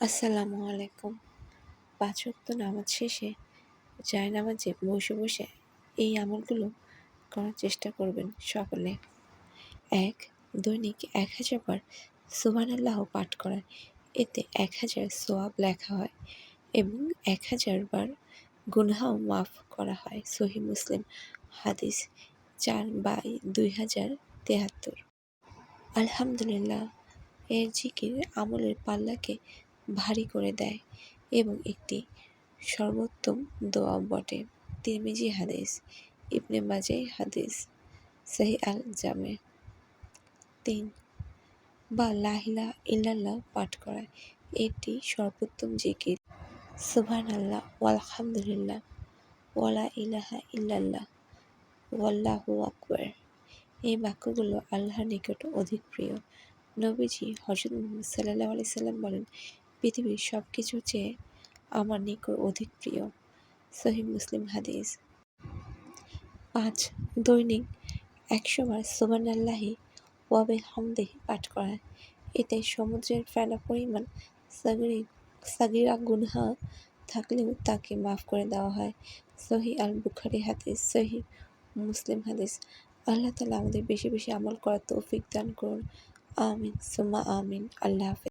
আসসালামু আলাইকুম। ৫ ওয়াক্ত নামাজ শেষে জায়নামাজে বসে বসে এই আমলগুলো করার চেষ্টা করবেন সকলে। ১. দৈনিক ১,০০০ বার সুবহানাল্লাহ পাঠ করা। এতে ১,০০০ সওয়াব লেখা হয় এবং ১,০০০ বার গুনাহও মাফ করা হয়। সহিহ মুসলিম হাদিস ৪/২০৭৩। আলহামদুলিল্লাহ এর জিকির আমলের পাল্লাকে ভারী করে দেয় এবং একটি সর্বোত্তম দোয়া বটে। তিরমিজি হাদিস, ইবনে মাজাহ হাদিস, সহিহ আল জামে। ৩. বা লা ইলাহা ইল্লাল্লাহ পাঠ করা। এটি সর্বোত্তম জিকির। সুবহানাল্লাহ ওয়ালহামদুলিল্লাহ ওয়ালা ইলাহা ইল্লাল্লাহ ওয়াল্লাহু আকবার। এই বাক্যগুলো আল্লাহর নিকট অধিক প্রিয়। নবীজি হযরত মুহাম্মদ সাল্লাল্লাহু আলাইহি সাল্লাম বলেন, পৃথিবীর সব কিছুর চেয়ে আমার নিকট অধিক প্রিয়। সহিহ মুসলিম হাদিস। ৫. দৈনিক ১০০ বার সুবহানাল্লাহি ওয়া বিহামদিহি পাঠ করা। এতে সমুদ্রের ফেনা পরিমাণ সাগীরা গুনাহ থাকলেও তাকে মাফ করে দেওয়া হয়। সহিহ আল বুখারী হাদিস, সহিহ মুসলিম হাদিস। আল্লাহ তাআলা আমাদের বেশি বেশি আমল করার তৌফিক দান করুন। আমিন সুম্মা আমিন। আল্লাহ হাফেজ।